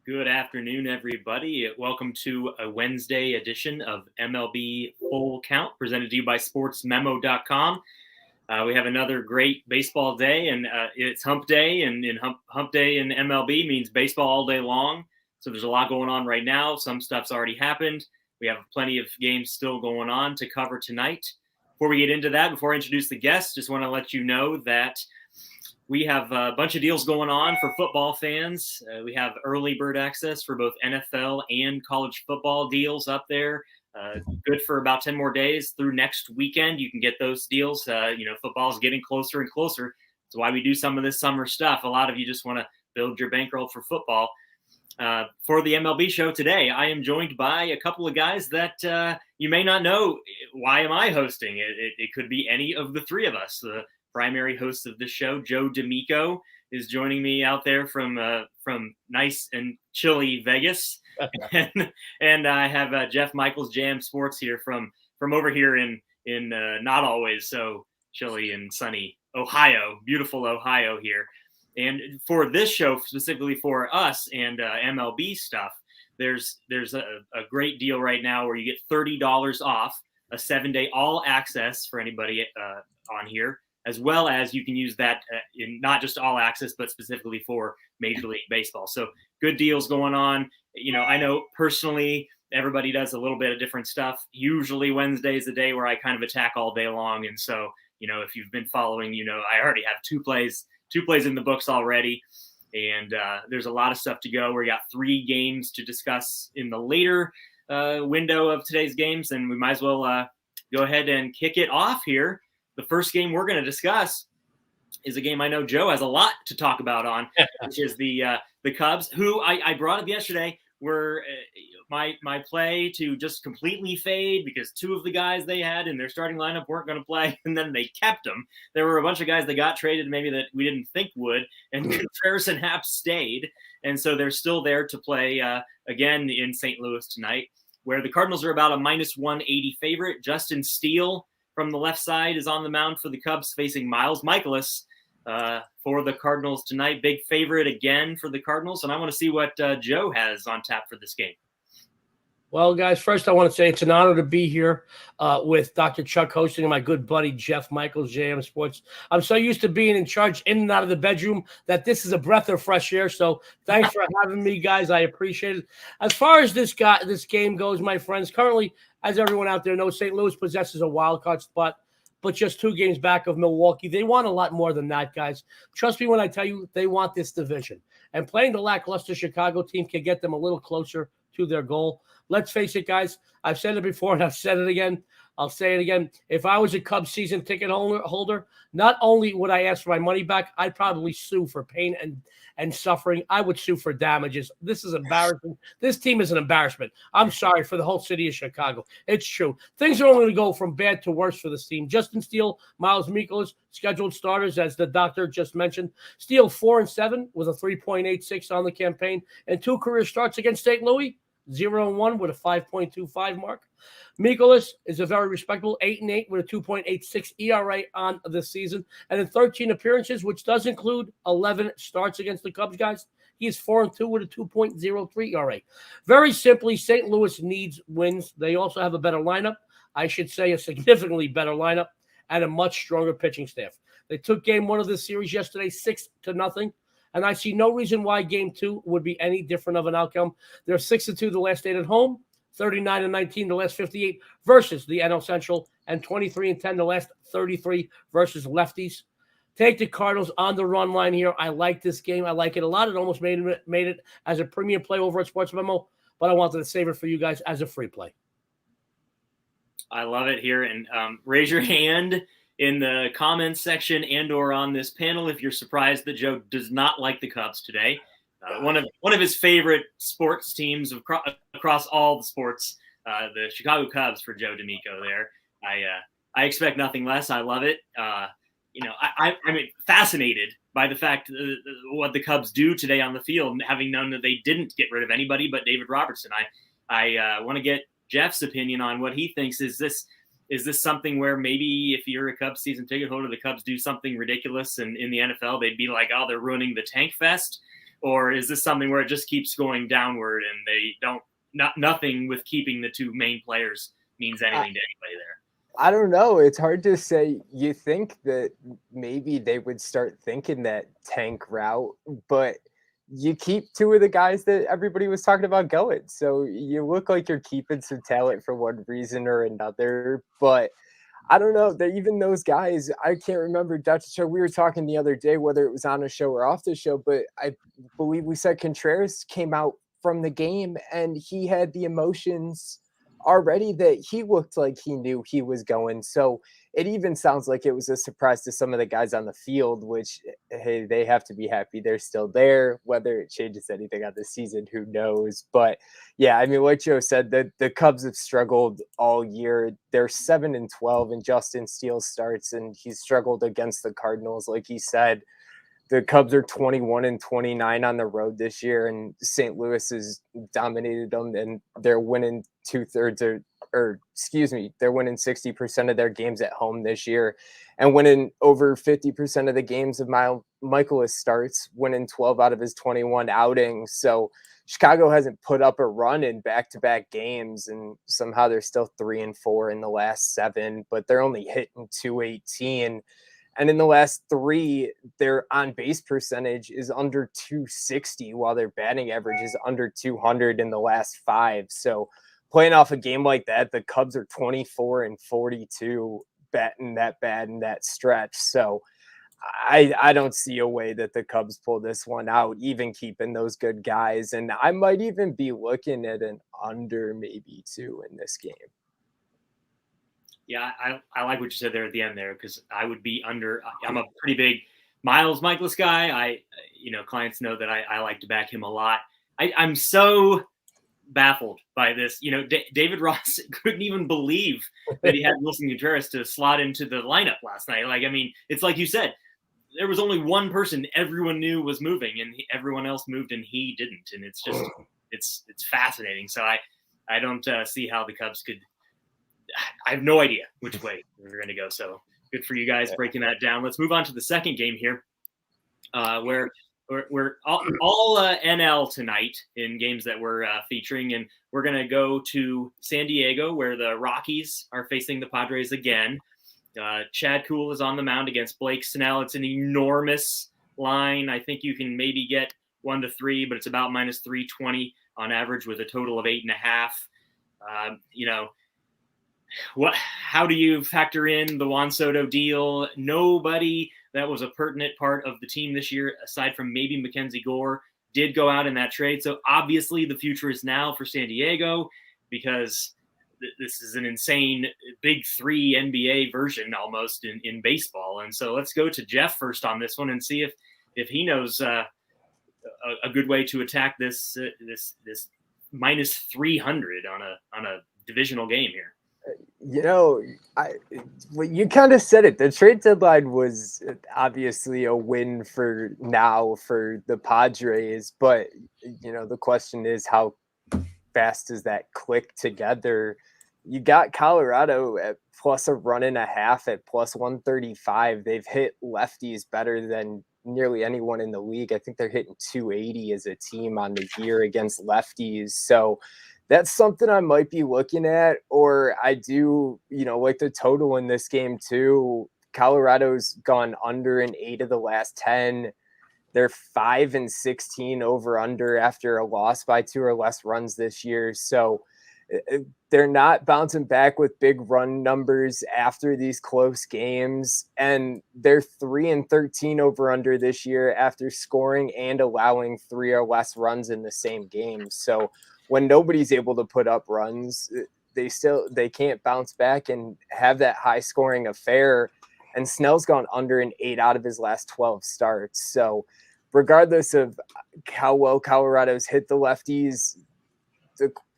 Good afternoon, everybody. Welcome to a Wednesday edition of MLB Full Count, presented to you by SportsMemo.com. We have another great baseball day, and it's Hump Day, and Hump Day in MLB means baseball all day long. So there's a lot going on right now. Some stuff's already happened. We have plenty of games still going on to cover tonight. Before we get into that, before I introduce the guests, just want to let you know that we have a bunch of deals going on for football fans. We have early bird access for both NFL and college football deals up there. Good for about 10 more days through next weekend. You can get those deals. Football is getting closer and closer. That's why we do some of this summer stuff. A lot of you just want to build your bankroll for football. For the MLB show today, I am joined by a couple of guys that you may not know. Why am I hosting? It could be any of the three of us. The primary host of this show, Joe D'Amico, is joining me out there from nice and chilly Vegas, and I have Jeff Michaels, Jam Sports, here from over here in not always so chilly and sunny Ohio, beautiful Ohio here. And for this show, specifically for us and MLB stuff, there's a great deal right now where you get $30 off a 7-day all access for anybody on here, as well as you can use that in not just all access, but specifically for Major League Baseball. So good deals going on. I know personally, everybody does a little bit of different stuff. Usually Wednesday is the day where I kind of attack all day long. And so, if you've been following, I already have two plays in the books already. And there's a lot of stuff to go. We got 3 games to discuss in the later window of today's games. And we might as well go ahead and kick it off here. The first game we're going to discuss is a game I know Joe has a lot to talk about on, which is the Cubs, who I brought up yesterday, were my play to just completely fade because 2 of the guys they had in their starting lineup weren't going to play, and then they kept them. There were a bunch of guys that got traded maybe that we didn't think would, and Contreras and Happ stayed, and so they're still there to play again in St. Louis tonight, where the Cardinals are about a -180 favorite. Justin Steele from the left side is on the mound for the Cubs, facing Miles Mikolas for the Cardinals tonight. Big favorite again for the Cardinals, and I want to see what Joe has on tap for this game. Well, guys, first I want to say it's an honor to be here with Dr. Chuck hosting and my good buddy Jeff Michaels, JM Sports. I'm so used to being in charge in and out of the bedroom that this is a breath of fresh air. So thanks for having me, guys. I appreciate it. As far as this game goes, my friends, currently, as everyone out there knows, St. Louis possesses a wild card spot, but just 2 games back of Milwaukee. They want a lot more than that, guys. Trust me when I tell you they want this division. And playing the lackluster Chicago team can get them a little closer to their goal. Let's face it, guys. I've said it before, and I've said it again. I'll say it again. If I was a Cubs season ticket holder, not only would I ask for my money back, I'd probably sue for pain and suffering. I would sue for damages. This is embarrassing. This team is an embarrassment. I'm sorry for the whole city of Chicago. It's true. Things are only going to go from bad to worse for this team. Justin Steele, Miles Mikolas, scheduled starters, as the doctor just mentioned. Steele 4-7 with a 3.86 on the campaign and 2 career starts against St. Louis. 0-1 with a 5.25 mark. Mikolas is a very respectable 8-8 with a 2.86 ERA on the season. And in 13 appearances, which does include 11 starts against the Cubs, guys, he is 4-2 with a 2.03 ERA. Very simply, St. Louis needs wins. They also have a better lineup. I should say a significantly better lineup and a much stronger pitching staff. They took game 1 of this series yesterday 6-0. And I see no reason why game 2 would be any different of an outcome. They're 6-2 the last 8 at home, 39-19 the last 58 versus the NL Central, and 23-10 the last 33 versus lefties. Take the Cardinals on the run line here. I like this game. I like it a lot. It almost made it as a premium play over at SportsMemo, but I wanted to save it for you guys as a free play. I love it here. And raise your hand in the comments section and or on this panel if you're surprised that Joe does not like the Cubs today. One of his favorite sports teams across all the sports, the Chicago Cubs for Joe D'Amico there. I expect nothing less. I love it. I'm fascinated by the fact what the Cubs do today on the field, having known that they didn't get rid of anybody but David Robertson. I want to get Jeff's opinion on what he thinks. Is this something where maybe if you're a Cubs season ticket holder, the Cubs do something ridiculous and in the NFL, they'd be like, oh, they're ruining the tank fest? or is this something where it just keeps going downward and they don't nothing with keeping the two main players means anything to anybody there? I don't know. It's hard to say. You think that maybe they would start thinking that tank route, but you keep two of the guys that everybody was talking about going. So you look like you're keeping some talent for one reason or another. But I don't know. That even those guys, I can't remember, Dr. Cho, we were talking the other day, whether it was on a show or off the show, but I believe we said Contreras came out from the game and he had the emotions already that he looked like he knew he was going. So it even sounds like it was a surprise to some of the guys on the field, which, hey, they have to be happy they're still there. Whether it changes anything on the season, who knows? But yeah, I mean, like Joe said, the Cubs have struggled all year. They're 7-12 in Justin Steele starts, and he's struggled against the Cardinals. Like he said, the Cubs are 21-29 on the road this year, and St. Louis has dominated them, and they're winning they're winning 60% of their games at home this year, and winning over 50% of the games of Michaelis starts, winning 12 out of his 21 outings. So Chicago hasn't put up a run in back-to-back games, and somehow they're still 3-4 in the last 7, but they're only hitting .218. And in the last 3, their on-base percentage is under 260, while their batting average is under 200 in the last 5. So playing off a game like that, the Cubs are 24-42 batting that bad in that stretch. So I don't see a way that the Cubs pull this one out, even keeping those good guys. And I might even be looking at an under maybe 2 in this game. Yeah, I like what you said there at the end there, because I would be under. I'm a pretty big Miles Michaelis guy. Clients know that I like to back him a lot. I'm so baffled by this. David Ross couldn't even believe that he had Wilson Contreras to slot into the lineup last night. It's like you said, there was only one person everyone knew was moving, and everyone else moved and he didn't. And it's just it's fascinating. So I don't see how the Cubs could. I have no idea which way we're going to go. So good for you guys breaking that down. Let's move on to the second game here, where we're all NL tonight in games that we're featuring. And we're going to go to San Diego, where the Rockies are facing the Padres again. Chad Kuhl is on the mound against Blake Snell. It's an enormous line. I think you can maybe get 1-3, but it's about -320 on average with a total of 8.5. How do you factor in the Juan Soto deal? Nobody that was a pertinent part of the team this year, aside from maybe Mackenzie Gore, did go out in that trade. So obviously the future is now for San Diego, because this is an insane big 3 NBA version almost in baseball. And so let's go to Jeff first on this one and see if he knows a good way to attack this -300 on a divisional game here. You kind of said it. The trade deadline was obviously a win for the Padres, but the question is, how fast does that click together? You got Colorado at plus a run and a half at plus 135. They've hit lefties better than nearly anyone in the league. I think they're hitting 280 as a team on the year against lefties. So that's something I might be looking at, or I do, like the total in this game too. Colorado's gone under in 8 of the last 10. They're 5-16 over under after a loss by 2 or less runs this year. So they're not bouncing back with big run numbers after these close games. And they're 3-13 over under this year after scoring and allowing 3 or less runs in the same game. So when nobody's able to put up runs, they can't bounce back and have that high scoring affair. And Snell's gone under in 8 out of his last 12 starts. So regardless of how well Colorado's hit the lefties,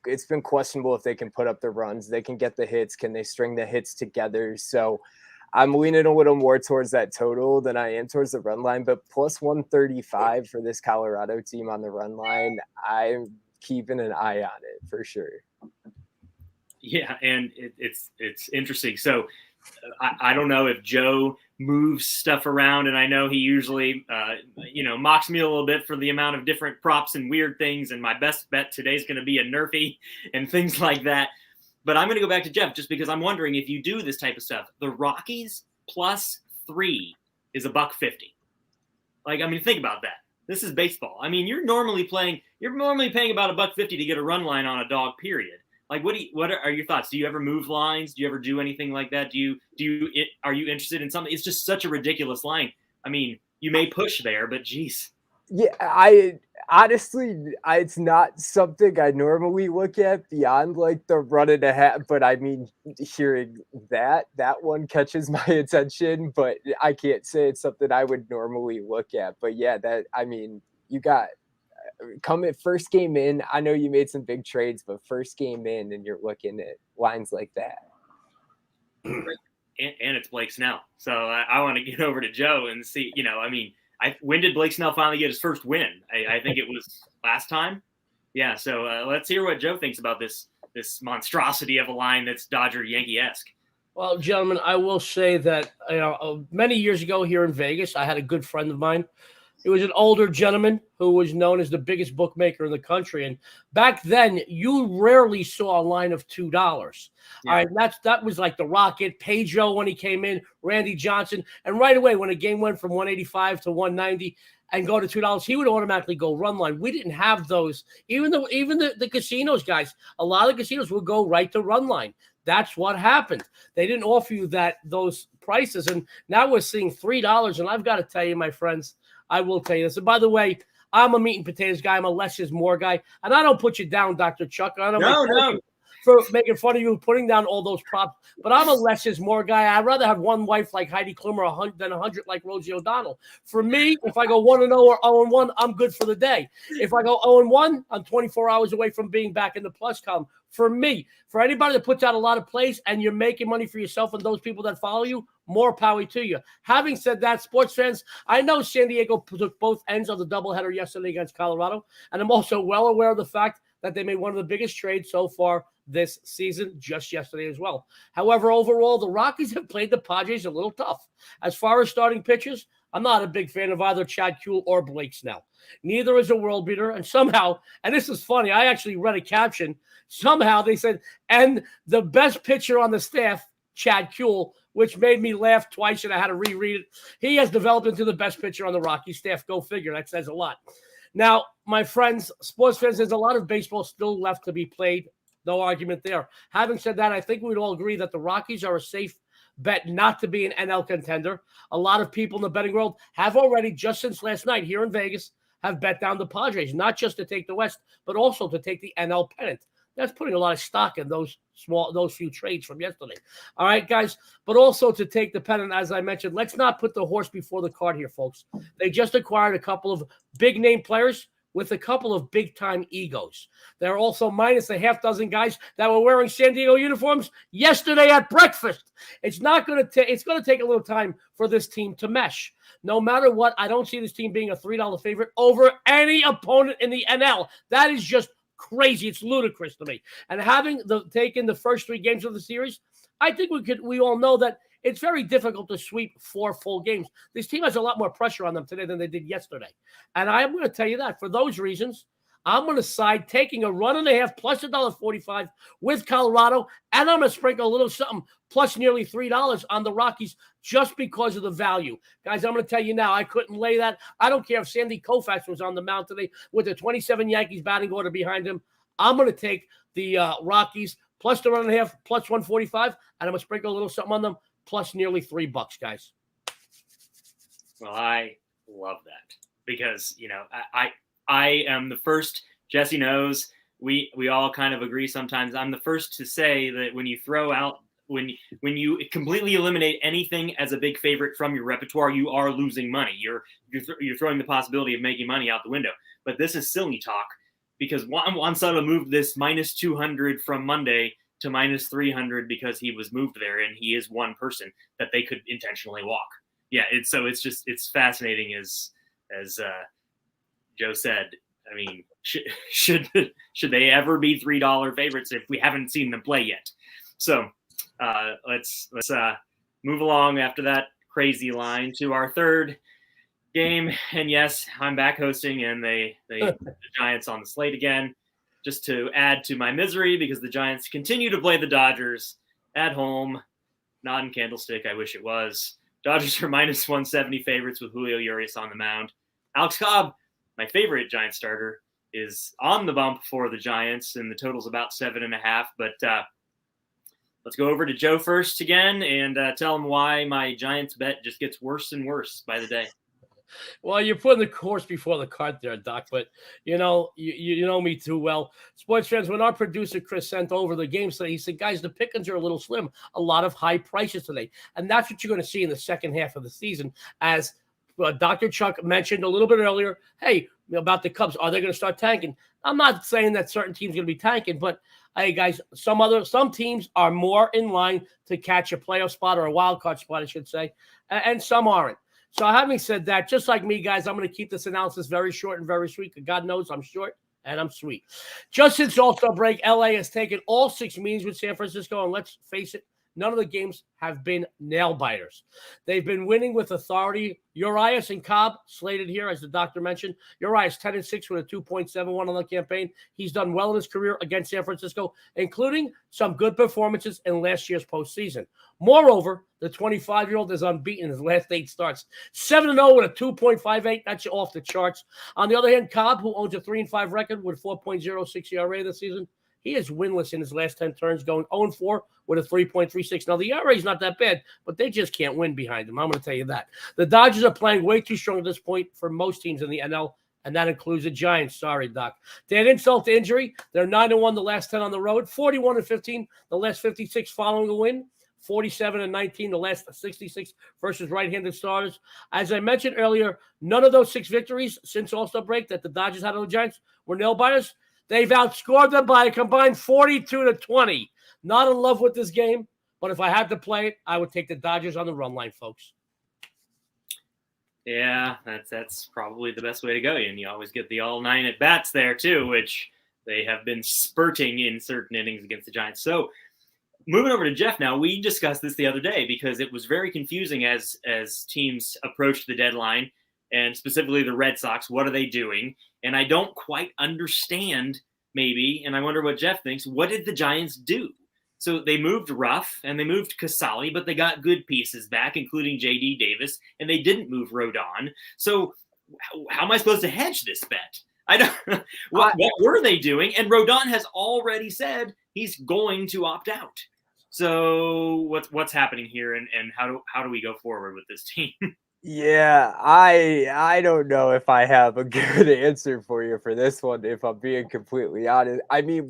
it's been questionable if they can put up the runs. They can get the hits. Can they string the hits together? So I'm leaning a little more towards that total than I am towards the run line, but plus 135 for this Colorado team on the run line, I'm keeping an eye on it for sure. Yeah, and it's interesting. So I don't know if Joe moves stuff around, and I know he usually, mocks me a little bit for the amount of different props and weird things. And my best bet today is going to be a Nerfy and things like that. But I'm going to go back to Jeff just because I'm wondering if you do this type of stuff. The Rockies +3 is $1.50. Like, I mean, think about that. This is baseball. I mean, you're normally paying about $1.50 to get a run line on a dog, period. Like, what are your thoughts? Do you ever move lines? Do you ever do anything like that? Are you interested in something? It's just such a ridiculous line. I mean, you may push there, but geez. Yeah, I honestly, it's not something I normally look at beyond like the run and a half. But I mean, hearing that one catches my attention, but I can't say it's something I would normally look at. But yeah, you got first game in. I know you made some big trades, but first game in, and you're looking at lines like that. And it's Blake Snell, so I want to get over to Joe and see. When did Blake Snell finally get his first win? I think it was last time. Yeah, so let's hear what Joe thinks about this monstrosity of a line that's Dodger Yankee-esque. Well, gentlemen, I will say that many years ago here in Vegas, I had a good friend of mine. He was an older gentleman who was known as the biggest bookmaker in the country. And back then, you rarely saw a line of $2. Yeah. All right, that was like the Rocket, Pedro when he came in, Randy Johnson. And right away, when a game went from 185 to 190 and go to $2, he would automatically go run line. We didn't have those. Even the casinos, guys, a lot of casinos would go right to run line. That's what happened. They didn't offer you those prices. And now we're seeing $3. And I've got to tell you, my friends, I will tell you this. And by the way, I'm a meat and potatoes guy. I'm a less is more guy. And I don't put you down, Dr. Chuck. I don't No. For making fun of you, putting down all those props. But I'm a less is more guy. I'd rather have one wife like Heidi Klum than 100 like Rosie O'Donnell. For me, if I go 1-0 or 0-1, I'm good for the day. If I go 0-1, I'm 24 hours away from being back in the plus column. For me, for anybody that puts out a lot of plays and you're making money for yourself and those people that follow you, more power to you. Having said that, sports fans, I know San Diego took both ends of the doubleheader yesterday against Colorado, and I'm also well aware of the fact that they made one of the biggest trades so far this season just yesterday as well. However, overall, the Rockies have played the Padres a little tough. As far as starting pitchers, I'm not a big fan of either Chad Kuhl or Blake Snell. Neither is a world beater, and somehow, and this is funny, I actually read a caption. Somehow they said, and the best pitcher on the staff, Chad Kuhl, which made me laugh twice, and I had to reread it. He has developed into the best pitcher on the Rockies staff. Go figure. That says a lot. Now, my friends, sports fans, there's a lot of baseball still left to be played. No argument there. Having said that, I think we'd all agree that the Rockies are a safe bet not to be an NL contender. A lot of people in the betting world have already, just since last night here in Vegas, have bet down the Padres, not just to take the West, but also to take the NL pennant. That's putting a lot of stock in those few trades from yesterday. All right, guys, but also to take the pennant, as I mentioned, let's not put the horse before the cart here, folks. They just acquired a couple of big-name players with a couple of big-time egos. They're also minus a half dozen guys that were wearing San Diego uniforms yesterday at breakfast. It's going to take a little time for this team to mesh. No matter what, I don't see this team being a $3 favorite over any opponent in the NL. That is just crazy. It's ludicrous to me. And having taken the first 3 games of the series, I think we all know that it's very difficult to sweep 4 full games. This team has a lot more pressure on them today than they did yesterday. And I'm going to tell you that for those reasons, I'm going to side taking a run and a half plus $1.45 with Colorado, and I'm going to sprinkle a little something plus nearly $3 on the Rockies just because of the value. Guys, I'm going to tell you now, I couldn't lay that. I don't care if Sandy Koufax was on the mound today with the 27 Yankees batting order behind him. I'm going to take the Rockies plus the run and a half plus 145, and I'm going to sprinkle a little something on them plus nearly $3, guys. Well, I love that because, I am the first. Jesse knows we all kind of agree sometimes. I'm the first to say that when you throw out, when you completely eliminate anything as a big favorite from your repertoire, you are losing money. You're throwing the possibility of making money out the window. But this is silly talk because Juan Soto moved this minus 200 from Monday to minus 300 because he was moved there, and he is one person that they could intentionally walk. Yeah, it's fascinating as Joe said. I mean, should they ever be $3 favorites if we haven't seen them play yet? So let's move along after that crazy line to our third game. And yes, I'm back hosting, and the Giants on the slate again, just to add to my misery because the Giants continue to play the Dodgers at home. Not in Candlestick. I wish it was. Dodgers are minus 170 favorites with Julio Urias on the mound. Alex Cobb, my favorite Giant starter, is on the bump for the Giants, and the total's about 7.5. But let's go over to Joe first again and tell him why my Giants bet just gets worse and worse by the day. Well, you're putting the horse before the cart there, Doc. But you know me too well. Sports fans, when our producer Chris sent over the game today, he said, "Guys, the pickings are a little slim. A lot of high prices today, and that's what you're going to see in the second half of the season." As Dr. Chuck mentioned a little bit earlier, hey, about the Cubs, are they going to start tanking? I'm not saying that certain teams are going to be tanking, but hey, guys, some teams are more in line to catch a playoff spot or a wild card spot, I should say, and some aren't. So having said that, just like me, guys, I'm going to keep this analysis very short and very sweet. God knows I'm short and I'm sweet. Just since All-Star break, LA has taken all 6 meetings with San Francisco, and let's face it, none of the games have been nail-biters. They've been winning with authority. Urias and Cobb slated here, as the doctor mentioned. Urias 10-6 with a 2.71 on the campaign. He's done well in his career against San Francisco, including some good performances in last year's postseason. Moreover, the 25-year-old is unbeaten in his last 8 starts. 7-0 with a 2.58. That's off the charts. On the other hand, Cobb, who owns a 3-5 record with 4.06 ERA this season, he is winless in his last 10 turns, going 0-4 with a 3.36. Now, the ERA is not that bad, but they just can't win behind him. I'm going to tell you that. The Dodgers are playing way too strong at this point for most teams in the NL, and that includes the Giants. Sorry, Doc. They had insult to injury. They're 9-1 the last 10 on the road, 41-15 the last 56 following a win, 47-19 the last 66 versus right-handed starters. As I mentioned earlier, none of those 6 victories since All-Star break that the Dodgers had on the Giants were nail-biters. They've outscored them by a combined 42-20. Not in love with this game, but if I had to play it, I would take the Dodgers on the run line, folks. Yeah, that's probably the best way to go. And you always get the all 9 at bats there too, which they have been spurting in certain innings against the Giants. So moving over to Jeff now, we discussed this the other day because it was very confusing as teams approached the deadline, and specifically the Red Sox. What are they doing? And I don't quite understand, maybe, and I wonder what Jeff thinks. What did the Giants do? So they moved Ruff and they moved Casali, but they got good pieces back, including J.D. Davis, and they didn't move Rodon. So how am I supposed to hedge this bet? I don't. What were they doing? And Rodon has already said he's going to opt out. So what's happening here, and how do we go forward with this team? Yeah, I don't know if I have a good answer for you for this one, if I'm being completely honest. I mean,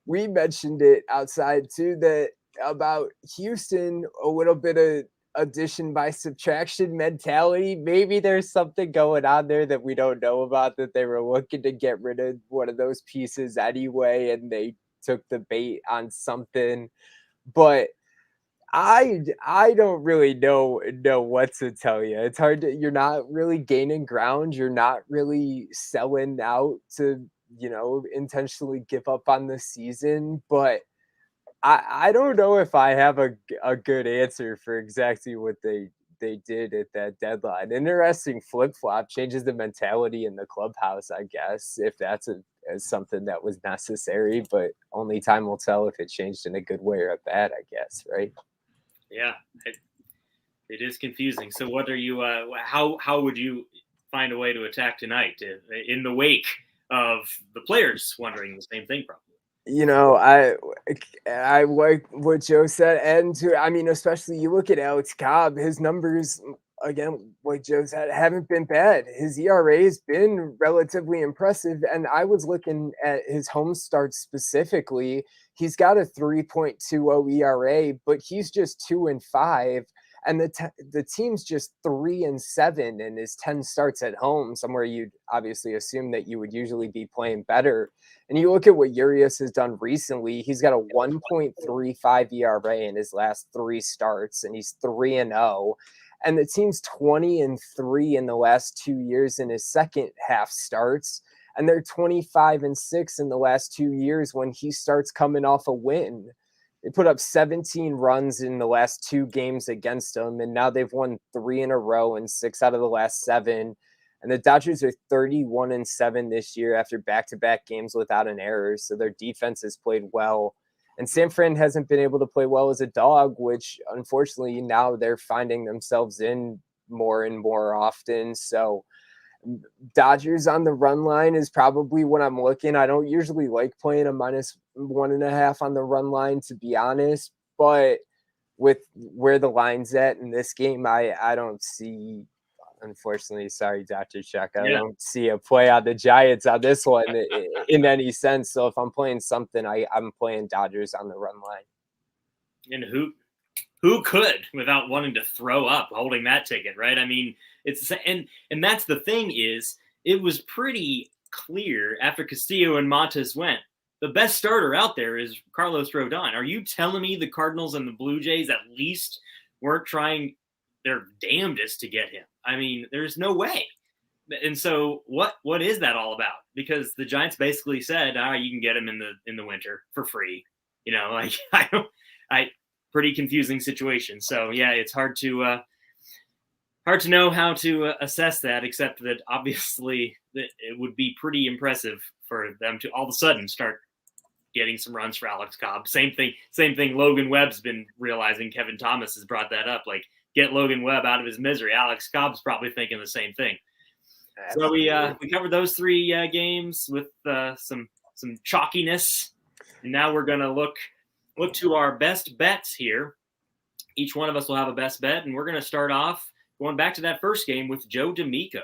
we mentioned it outside too, that about Houston, a little bit of addition by subtraction mentality. Maybe there's something going on there that we don't know about, that they were looking to get rid of one of those pieces anyway, and they took the bait on something. But I don't really know what to tell you. It's hard to, you're not really gaining ground. You're not really selling out to, intentionally give up on the season. But I don't know if I have a good answer for exactly what they did at that deadline. Interesting flip-flop, changes the mentality in the clubhouse, I guess, if that's something that was necessary. But only time will tell if it changed in a good way or a bad, I guess, right? Yeah, it is confusing. So what are you, how would you find a way to attack tonight in the wake of the players wondering the same thing probably? I like what Joe said, and especially you look at Alex Cobb, his numbers, again, like Joe said, haven't been bad. His ERA has been relatively impressive, and I was looking at his home starts specifically. He's got a 3.20 ERA, but he's just 2-5, and the team's just 3-7 in his 10 starts at home, somewhere you'd obviously assume that you would usually be playing better. And you look at what Urias has done recently, he's got a 1.35 ERA in his last 3 starts, and he's 3-0. And the team's 20-3 in the last 2 years in his second half starts. And they're 25-6 in the last 2 years when he starts coming off a win. They put up 17 runs in the last 2 games against them, and now they've won 3 in a row and 6 out of the last 7. And the Dodgers are 31-7 this year after back-to-back games without an error, so their defense has played well. And San Fran hasn't been able to play well as a dog, which unfortunately now they're finding themselves in more and more often. So Dodgers on the run line is probably what I'm looking. I don't usually like playing a -1.5 on the run line, to be honest, but with where the line's at in this game, I don't see, unfortunately, sorry, Dr. Chuck, I don't see a play on the Giants on this one in any sense. So if I'm playing something, I'm playing Dodgers on the run line. And who could without wanting to throw up holding that ticket, right? I mean, and that's the thing is, it was pretty clear after Castillo and Matas went, the best starter out there is Carlos Rodon. Are you telling me the Cardinals and the Blue Jays at least weren't trying their damnedest to get him? I mean, there's no way. And so what is that all about? Because the Giants basically said, you can get him in the winter for free. You know, like pretty confusing situation. So yeah, it's hard to know how to assess that, except that obviously it would be pretty impressive for them to all of a sudden start getting some runs for Alex Cobb. Same thing Logan Webb's been realizing. Kevin Thomas has brought that up. Like, get Logan Webb out of his misery. Alex Cobb's probably thinking the same thing. Absolutely. So we covered those 3 games with some chalkiness, and now we're gonna look to our best bets here. Each one of us will have a best bet, and we're gonna start off going back to that first game with Joe D'Amico.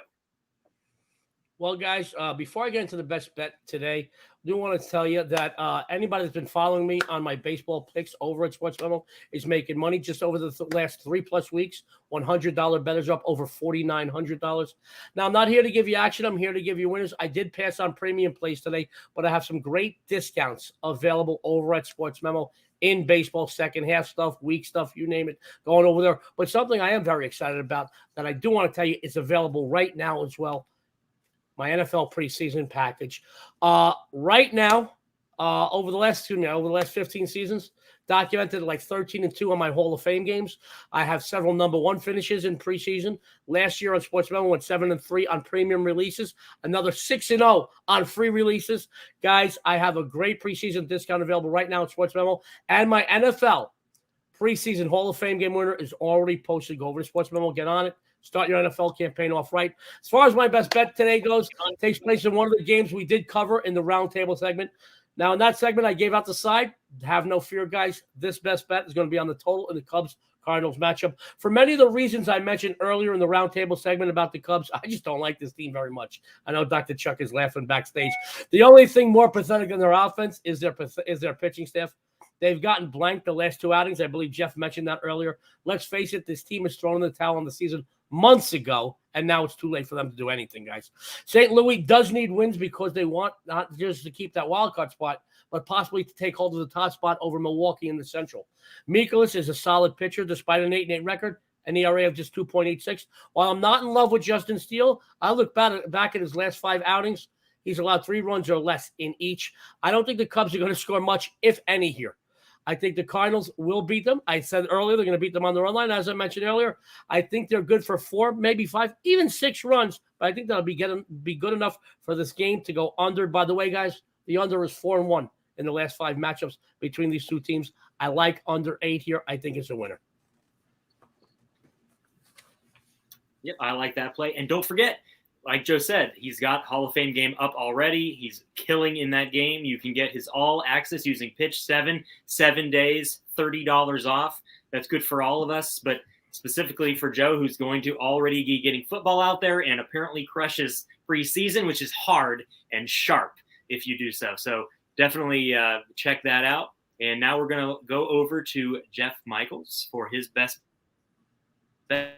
Well, guys, before I get into the best bet today, I do want to tell you that anybody that's been following me on my baseball picks over at SportsMemo is making money just over the last 3+ weeks. $100 bettors up over $4,900. Now, I'm not here to give you action. I'm here to give you winners. I did pass on premium plays today, but I have some great discounts available over at SportsMemo in baseball, second half stuff, week stuff, you name it, going over there. But something I am very excited about that I do want to tell you is available right now as well. My NFL preseason package. Right now, over the last 15 seasons, documented like 13-2 on my Hall of Fame games. I have several number 1 finishes in preseason. Last year on SportsMemo went 7-3 on premium releases, another 6-0 on free releases. Guys, I have a great preseason discount available right now at SportsMemo, and my NFL preseason Hall of Fame game winner is already posted. Go over to SportsMemo, get on it. Start your NFL campaign off right. As far as my best bet today goes, it takes place in one of the games we did cover in the roundtable segment. Now, in that segment, I gave out the side. Have no fear, guys. This best bet is going to be on the total in the Cubs-Cardinals matchup. For many of the reasons I mentioned earlier in the roundtable segment about the Cubs, I just don't like this team very much. I know Dr. Chuck is laughing backstage. The only thing more pathetic than their offense is their pitching staff. They've gotten blanked the last 2 outings. I believe Jeff mentioned that earlier. Let's face it, this team has thrown in the towel on the season months ago, and now it's too late for them to do anything, guys. St. Louis does need wins because they want not just to keep that wild card spot, but possibly to take hold of the top spot over Milwaukee in the Central. Mikolas is a solid pitcher despite an 8-8 record, an ERA of just 2.86. While I'm not in love with Justin Steele, I look back at his last 5 outings. He's allowed 3 runs or less in each. I don't think the Cubs are going to score much, if any, here. I think the Cardinals will beat them. I said earlier they're going to beat them on the run line. As I mentioned earlier, I think they're good for 4, maybe 5, even 6 runs. But I think that'll be good enough for this game to go under. By the way, guys, the under is 4-1 in the last 5 matchups between these 2 teams. I like under 8 here. I think it's a winner. Yep, I like that play. And don't forget, like Joe said, he's got Hall of Fame game up already. He's killing in that game. You can get his all access using Pitch 7 days, $30 off. That's good for all of us, but specifically for Joe, who's going to already be getting football out there and apparently crushes preseason, which is hard and sharp if you do so. So definitely check that out. And now we're going to go over to Jeff Michaels for his best bet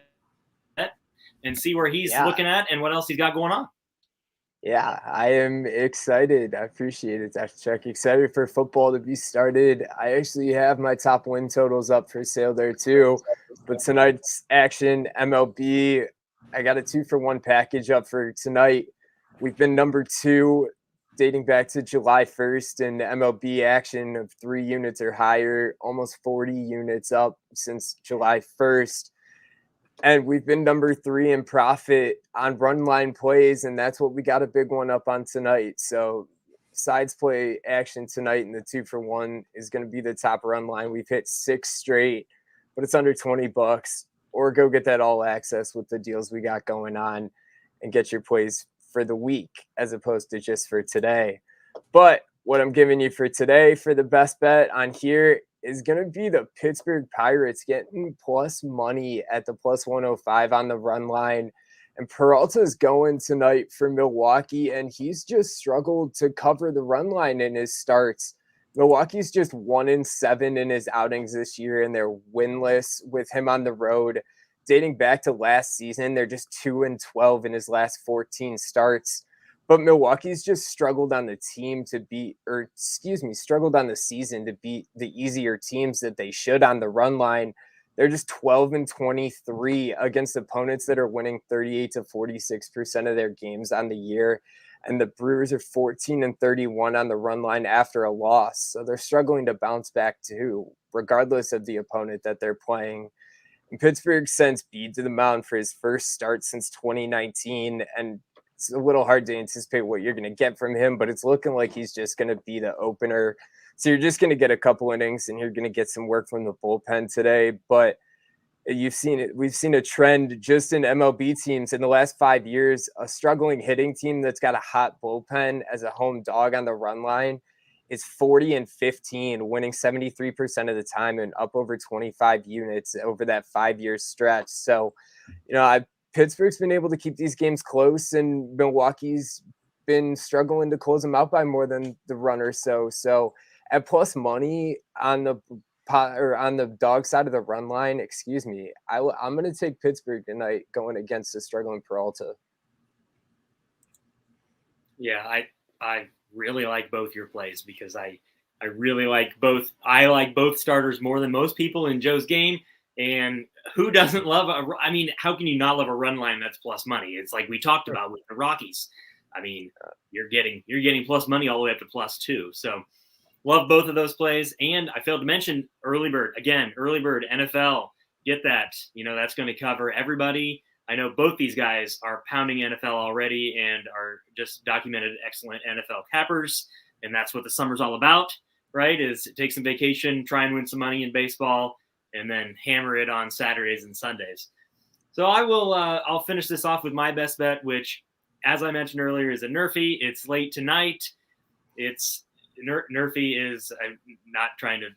and see where he's looking at and what else he's got going on. Yeah, I am excited. I appreciate it, Dr. Chuck. Excited for football to be started. I actually have my top win totals up for sale there too. But tonight's action, MLB, I got a 2-for-1 package up for tonight. We've been number 2 dating back to July 1st and MLB action of 3 units or higher, almost 40 units up since July 1st. And we've been number 3 in profit on run line plays, and that's what we got a big one up on tonight. So sides play action tonight, and the 2-for-1 is going to be the top run line. We've hit 6 straight, but it's under $20. Or go get that all access with the deals we got going on and get your plays for the week as opposed to just for today. But what I'm giving you for today for the best bet on here is going to be the Pittsburgh Pirates getting plus money at the plus 105 on the run line. And Peralta's going tonight for Milwaukee, and he's just struggled to cover the run line in his starts. Milwaukee's just 1-7 in his outings this year, and they're winless with him on the road. Dating back to last season, they're just 2-12 in his last 14 starts. But Milwaukee's just struggled on the season to beat the easier teams that they should on the run line. They're just 12-23 against opponents that are winning 38 to 46% of their games on the year. And the Brewers are 14-31 on the run line after a loss. So they're struggling to bounce back too, regardless of the opponent that they're playing. And Pittsburgh sends Bede to the mound for his first start since 2019. And it's a little hard to anticipate what you're going to get from him, but it's looking like he's just going to be the opener. So you're just going to get a couple innings and you're going to get some work from the bullpen today. But you've seen it. We've seen a trend just in MLB teams in the last 5 years. A struggling hitting team that's got a hot bullpen as a home dog on the run line is 40-15, winning 73% of the time and up over 25 units over that 5-year stretch. So, Pittsburgh's been able to keep these games close, and Milwaukee's been struggling to close them out by more than the run or so. So at plus money on the dog side of the run line, I'm going to take Pittsburgh tonight going against the struggling Peralta. Yeah, I really like both your plays because I really like both. I like both starters more than most people in Joe's game. And who doesn't love how can you not love a run line that's plus money? It's like we talked about with the Rockies. I mean, you're getting plus money all the way up to plus 2. So love both of those plays. And I failed to mention early bird NFL. Get that. That's going to cover everybody. I know both these guys are pounding NFL already and are just documented excellent NFL cappers. And that's what the summer's all about, right? Is take some vacation, try and win some money in baseball, and then hammer it on Saturdays and Sundays. So I'll finish this off with my best bet, which, as I mentioned earlier, is a Nerfy. It's late tonight. Nerfy is, I'm not trying to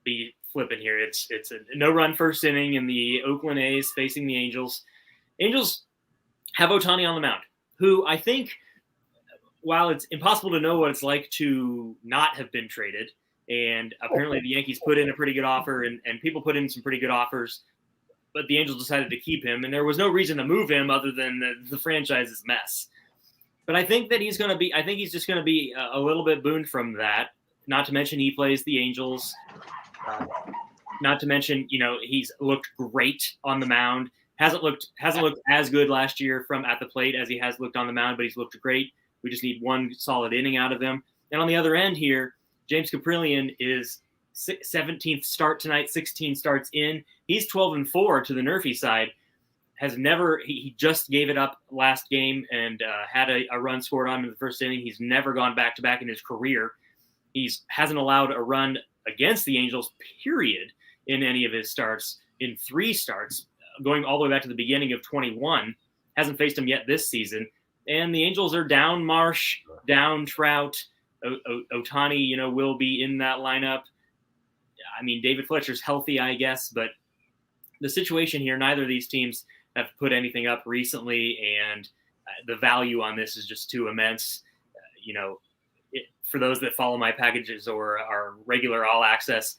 be flippant here. It's a no-run first inning in the Oakland A's facing the Angels. Angels have Ohtani on the mound, who I think, while it's impossible to know what it's like to not have been traded, and apparently the Yankees put in a pretty good offer, and people put in some pretty good offers, but the Angels decided to keep him, and there was no reason to move him other than the franchise's mess. But I think that he's just going to be a little bit booned from that. Not to mention he plays the Angels. Not to mention, he's looked great on the mound. Hasn't looked as good last year from at the plate as he has looked on the mound, but he's looked great. We just need one solid inning out of him. And on the other end here, James Caprillion is 17th start tonight, 16 starts in. He's 12-4 to the Nerfy side. He just gave it up last game and had a run scored on him in the first inning. He's never gone back-to-back in his career. Hasn't allowed a run against the Angels, period, in any of his starts. In 3 starts, going all the way back to the beginning of 21. Hasn't faced him yet this season. And the Angels are down Marsh, down Trout. Ohtani, will be in that lineup. I mean, David Fletcher's healthy, I guess, but the situation here, neither of these teams have put anything up recently, and the value on this is just too immense. For those that follow my packages or our regular all access,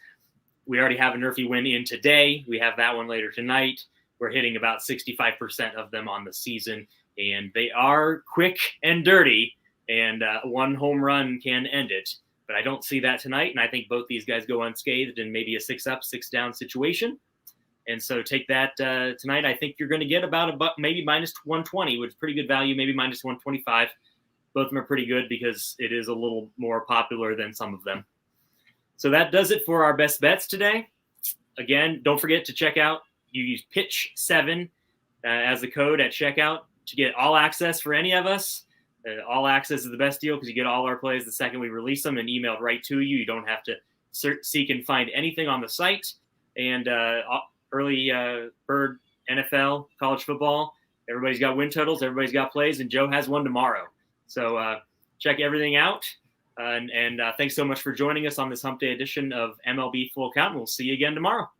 we already have a Nerfy win in today. We have that one later tonight. We're hitting about 65% of them on the season, and they are quick and dirty. And one home run can end it. But I don't see that tonight, and I think both these guys go unscathed in maybe a 6-up, 6-down situation. And so take that tonight. I think you're going to get about maybe minus 120, which is pretty good value, maybe minus 125. both of them are pretty good because it is a little more popular than some of them. So that does it for our best bets today. Again, don't forget to check out, you use Pitch7 as the code at checkout to get all access for any of us. All access is the best deal because you get all our plays the second we release them and emailed right to you. You don't have to seek and find anything on the site. And early bird NFL, college football, everybody's got win totals, everybody's got plays, and Joe has one tomorrow. So check everything out. And thanks so much for joining us on this Hump Day edition of MLB Full Count. We'll see you again tomorrow.